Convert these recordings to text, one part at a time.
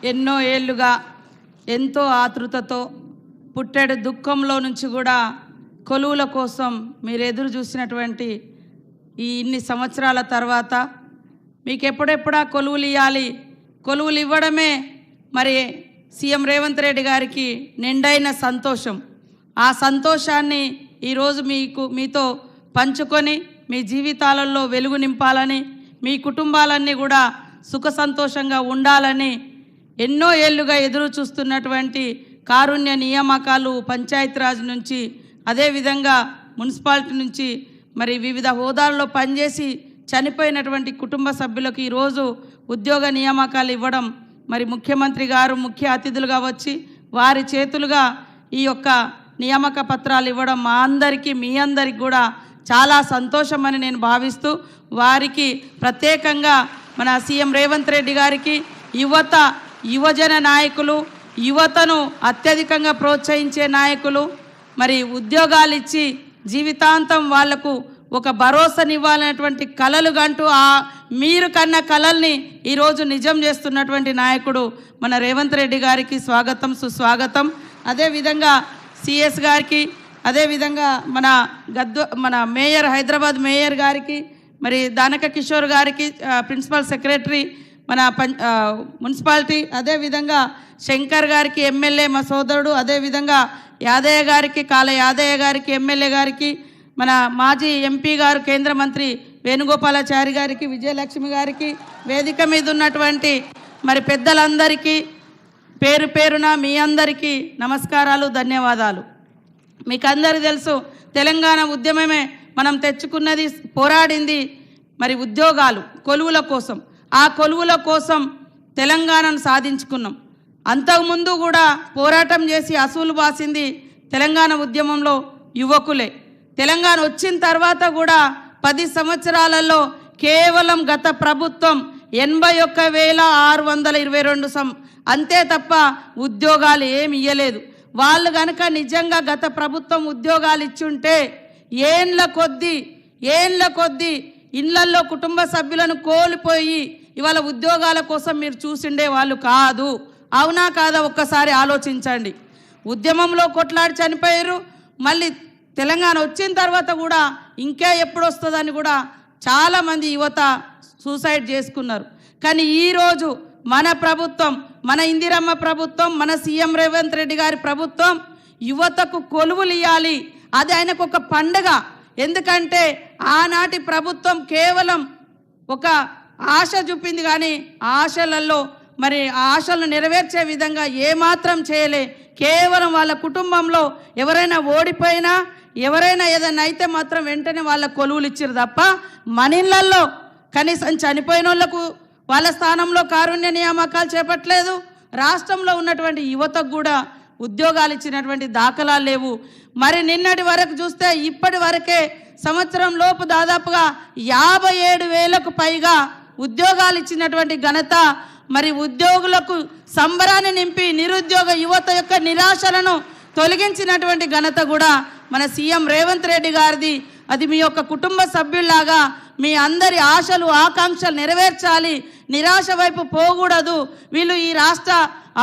ఎన్నో ఏళ్ళుగా ఎంతో ఆతృతతో పుట్టెడు దుఃఖంలో నుంచి కూడా కొలువుల కోసం మీరు ఎదురు చూసినటువంటి ఈ ఇన్ని సంవత్సరాల తర్వాత మీకు ఎప్పుడెప్పుడా కొలువులు ఇవ్వాలి, కొలువులు ఇవ్వడమే మరి సీఎం రేవంత్ రెడ్డి గారికి నిండైన సంతోషం. ఆ సంతోషాన్ని ఈరోజు మీతో పంచుకొని మీ జీవితాలలో వెలుగు నింపాలని, మీ కుటుంబాలన్నీ కూడా సుఖ సంతోషంగా ఉండాలని ఎన్నో ఏళ్ళుగా ఎదురు చూస్తున్నటువంటి కారుణ్య నియామకాలు పంచాయతీరాజ్ నుంచి, అదేవిధంగా మున్సిపాలిటీ నుంచి మరి వివిధ హోదాల్లో పనిచేసి చనిపోయినటువంటి కుటుంబ సభ్యులకు ఈరోజు ఉద్యోగ నియామకాలు ఇవ్వడం, మరి ముఖ్యమంత్రి గారు ముఖ్య అతిథులుగా వచ్చి వారి చేతులుగా ఈ యొక్క నియామక పత్రాలు ఇవ్వడం మా అందరికీ మీ అందరికి కూడా చాలా సంతోషమని నేను భావిస్తూ, వారికి ప్రత్యేకంగా మన సీఎం రేవంత్ రెడ్డి గారికి యువజన నాయకులు, యువతను అత్యధికంగా ప్రోత్సహించే నాయకులు మరి ఉద్యోగాలు ఇచ్చి జీవితాంతం వాళ్లకు ఒక భరోసానివ్వాలనేటువంటి కలలు గంటూ మీరు కన్న కలల్ని ఈరోజు నిజం చేస్తున్నటువంటి నాయకుడు మన రేవంత్ రెడ్డి గారికి స్వాగతం, సుస్వాగతం. అదేవిధంగా సిఎస్ గారికి, అదేవిధంగా మన మేయర్, హైదరాబాద్ మేయర్ గారికి, మరి దానక కిషోర్ గారికి ప్రిన్సిపల్ సెక్రటరీ మన మున్సిపాలిటీ, అదేవిధంగా శంకర్ గారికి ఎమ్మెల్యే మా సోదరుడు, అదేవిధంగా యాదయ్య గారికి, కాల యాదయ్య గారికి ఎమ్మెల్యే గారికి, మన మాజీ ఎంపీ గారు కేంద్ర మంత్రి వేణుగోపాలాచారి గారికి, విజయలక్ష్మి గారికి, వేదిక మీద ఉన్నటువంటి మరి పెద్దలందరికీ పేరు పేరున మీ అందరికీ నమస్కారాలు, ధన్యవాదాలు. మీకు అందరికీ తెలుసు, తెలంగాణ ఉద్యమమే మనం తెచ్చుకున్నది, పోరాడింది మరి ఉద్యోగాలు, కొలువుల కోసం. ఆ కొలువుల కోసం తెలంగాణను సాధించుకున్నాం. అంతకుముందు కూడా పోరాటం చేసి అసూలు బాసింది తెలంగాణ ఉద్యమంలో యువకులే. తెలంగాణ వచ్చిన తర్వాత కూడా 10 సంవత్సరాలలో కేవలం గత ప్రభుత్వం 81,622 అంతే తప్ప ఉద్యోగాలు ఏమి ఇయ్యలేదు. వాళ్ళు కనుక నిజంగా గత ప్రభుత్వం ఉద్యోగాలు ఇచ్చుంటే ఏండ్ల కొద్దీ ఇళ్లల్లో కుటుంబ సభ్యులను కోల్పోయి ఇవాళ ఉద్యోగాల కోసం మీరు చూసిండే వాళ్ళు కాదు. అవునా కాదా ఒక్కసారి ఆలోచించండి. ఉద్యమంలో కొట్లాడి చనిపోయారు, మళ్ళీ తెలంగాణ వచ్చిన తర్వాత కూడా ఇంకా ఎప్పుడు వస్తుందని కూడా చాలామంది యువత సూసైడ్ చేసుకున్నారు. కానీ ఈరోజు మన ప్రభుత్వం, మన ఇందిరమ్మ ప్రభుత్వం, మన సీఎం రేవంత్ రెడ్డి గారి ప్రభుత్వం యువతకు కొలువులు ఇవ్వాలి. అది ఆయనకు ఒక పండుగ. ఎందుకంటే ఆనాటి ప్రభుత్వం కేవలం ఒక ఆశ చూపింది, కానీ ఆశలలో మరి ఆ ఆశలను నెరవేర్చే విధంగా ఏమాత్రం చేయలే. కేవలం వాళ్ళ కుటుంబంలో ఎవరైనా ఓడిపోయినా, ఎవరైనా ఏదైనా అయితే మాత్రం వెంటనే వాళ్ళ కొలువులు ఇచ్చారు తప్ప మన ఇళ్లల్లో కనీసం చనిపోయిన వాళ్ళకు వాళ్ళ స్థానంలో కారుణ్య నియామకాలు చేపట్టలేదు. రాష్ట్రంలో ఉన్నటువంటి యువతకు కూడా ఉద్యోగాలు ఇచ్చినటువంటి దాఖలాలు లేవు. మరి నిన్నటి వరకు చూస్తే ఇప్పటి వరకే సంవత్సరం లోపు దాదాపుగా 57,000కు పైగా ఉద్యోగాలు ఇచ్చినటువంటి ఘనత, మరి ఉద్యోగులకు సంబరాన్ని నింపి నిరుద్యోగ యువత యొక్క నిరాశలను తొలగించినటువంటి ఘనత కూడా మన సీఎం రేవంత్ రెడ్డి గారిది. అది మీ యొక్క కుటుంబ సభ్యుల్లాగా మీ అందరి ఆశలు, ఆకాంక్షలు నెరవేర్చాలి, నిరాశ వైపు పోకూడదు. వీళ్ళు ఈ రాష్ట్ర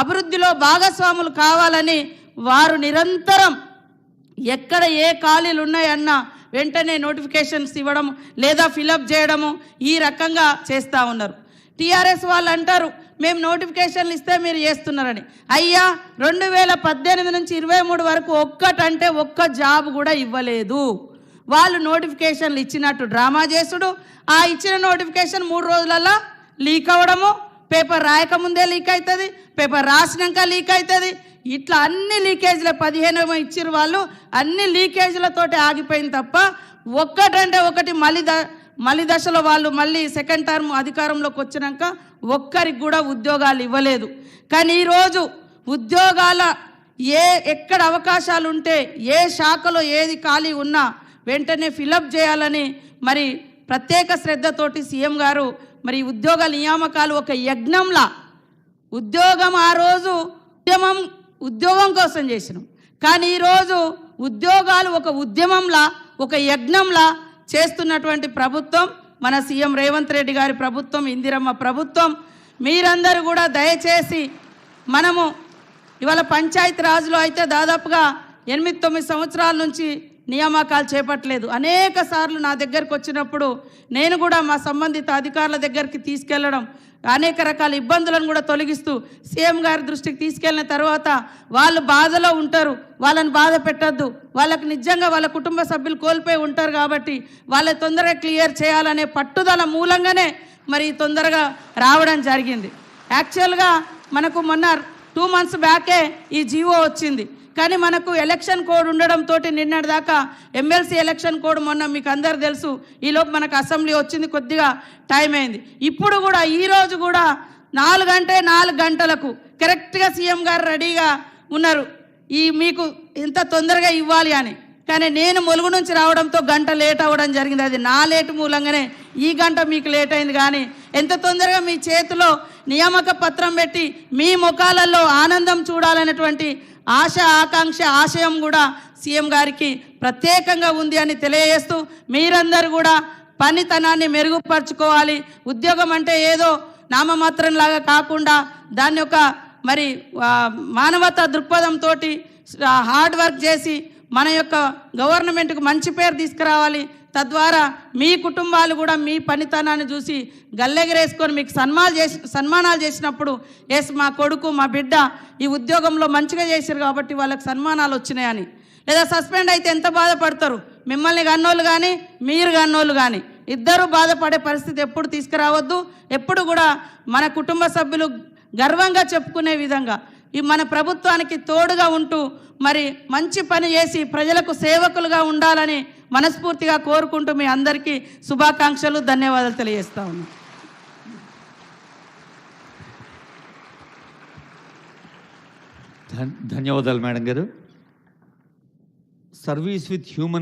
అభివృద్ధిలో భాగస్వాములు కావాలని వారు నిరంతరం ఎక్కడ ఏ ఖాళీలు ఉన్నాయన్నా వెంటనే నోటిఫికేషన్స్ ఇవ్వడం లేదా ఫిలప్ చేయడము ఈ రకంగా చేస్తూ ఉన్నారు. టీఆర్ఎస్ వాళ్ళు అంటారు మేము నోటిఫికేషన్లు ఇస్తే మీరు చేస్తున్నారని. అయ్యా 2018 నుంచి 23 వరకు ఒక్కటంటే ఒక్క జాబ్ కూడా ఇవ్వలేదు. వాళ్ళు నోటిఫికేషన్లు ఇచ్చినట్టు డ్రామా చేసుడు, ఆ ఇచ్చిన నోటిఫికేషన్ 3 రోజులలో లీక్ అవ్వడము, పేపర్ రాయకముందే లీక్ అవుతుంది, పేపర్ రాసినాక లీక్ అవుతుంది. ఇట్లా అన్ని లీకేజీల 15 ఇచ్చిరు వాళ్ళు, అన్ని లీకేజీలతోటి ఆగిపోయింది తప్ప ఒక్కటంటే ఒకటి మళ్ళీ దశలో వాళ్ళు మళ్ళీ సెకండ్ టర్మ్ అధికారంలోకి వచ్చినాక ఒక్కరికి కూడా ఉద్యోగాలు ఇవ్వలేదు. కానీ ఈరోజు ఉద్యోగాల ఎక్కడ అవకాశాలు ఉంటే, ఏ శాఖలో ఏది ఖాళీ ఉన్నా వెంటనే ఫిలప్ చేయాలని మరి ప్రత్యేక శ్రద్ధతోటి సీఎం గారు మరి ఉద్యోగ నియామకాలు ఒక యజ్ఞంలా, ఉద్యోగం ఆ రోజు ఉద్యోగం కోసం చేసినాం, కానీ ఈరోజు ఉద్యోగాలు ఒక ఉద్యమంలా, ఒక యజ్ఞంలా చేస్తున్నటువంటి ప్రభుత్వం మన సీఎం రేవంత్ రెడ్డి గారి ప్రభుత్వం, ఇందిరమ్మ ప్రభుత్వం. మీరందరూ కూడా దయచేసి మనము ఇవాళ పంచాయతీ రాజులో అయితే దాదాపుగా 8-9 సంవత్సరాల నుంచి నియామకాలు చేపట్టలేదు. అనేక సార్లు నా దగ్గరకు వచ్చినప్పుడు నేను కూడా మా సంబంధిత అధికారుల దగ్గరికి తీసుకెళ్లడం, అనేక రకాల ఇబ్బందులను కూడా తొలగిస్తూ సీఎం గారి దృష్టికి తీసుకెళ్లిన తర్వాత వాళ్ళు బాధలో ఉంటారు, వాళ్ళని బాధ పెట్టద్దు, వాళ్ళకు నిజంగా వాళ్ళ కుటుంబ సభ్యులు కోల్పోయి ఉంటారు కాబట్టి వాళ్ళ తొందరగా క్లియర్ చేయాలనే పట్టుదల మూలంగానే మరి తొందరగా రావడం జరిగింది. యాక్చువల్గా మనకు మొన్న 2 months బ్యాకే ఈ జీవో వచ్చింది. కానీ మనకు ఎలక్షన్ కోడ్ ఉండడంతో నిన్నటి దాకా ఎమ్మెల్సీ ఎలక్షన్ కోడ్ మొన్న మీకు అందరు తెలుసు, ఈలోపు మనకు అసెంబ్లీ వచ్చింది, కొద్దిగా టైం అయింది. ఇప్పుడు కూడా ఈరోజు కూడా 4 గంటలకు కరెక్ట్గా సీఎం గారు రెడీగా ఉన్నారు ఈ మీకు ఇంత తొందరగా ఇవ్వాలి అని. కానీ నేను ములుగు నుంచి రావడంతో గంట లేట్ అవ్వడం జరిగింది. అది నా లేటు మూలంగానే ఈ గంట మీకు లేట్ అయింది. కానీ ఎంత తొందరగా మీ చేతిలో నియామక పత్రం పెట్టి మీ ముఖాలలో ఆనందం చూడాలనేటువంటి ఆశ, ఆకాంక్ష, ఆశయం కూడా సీఎం గారికి ప్రత్యేకంగా ఉంది అని తెలియజేస్తూ మీరందరూ కూడా పనితనాన్ని మెరుగుపరుచుకోవాలి. ఉద్యోగం అంటే ఏదో నామమాత్రంలాగా కాకుండా దాని యొక్క మరి మానవతా దృక్పథంతో హార్డ్ వర్క్ చేసి మన యొక్క గవర్నమెంట్కు మంచి పేరు తీసుకురావాలి. తద్వారా మీ కుటుంబాలు కూడా మీ పనితనాన్ని చూసి గల్లెగరేసుకొని మీకు సన్మానాలు చేసినప్పుడు ఎస్ మా కొడుకు మా బిడ్డ ఈ ఉద్యోగంలో మంచిగా చేశారు కాబట్టి వాళ్ళకి సన్మానాలు వచ్చినాయని, లేదా సస్పెండ్ అయితే ఎంత బాధపడతారు, మిమ్మల్ని కన్నోళ్ళు కానీ మీరు కన్నోళ్ళు కానీ ఇద్దరు బాధపడే పరిస్థితి ఎప్పుడు తీసుకురావద్దు. ఎప్పుడు కూడా మన కుటుంబ సభ్యులు గర్వంగా చెప్పుకునే విధంగా ఈ మన ప్రభుత్వానికి తోడుగా ఉంటూ మరి మంచి పని చేసి ప్రజలకు సేవకులుగా ఉండాలని మనస్ఫూర్తిగా కోరుకుంటూ మీ అందరికీ శుభాకాంక్షలు, ధన్యవాదాలు తెలియజేస్తా ఉన్నాను. ధన్యవాదాలు మేడం గారు. Service with human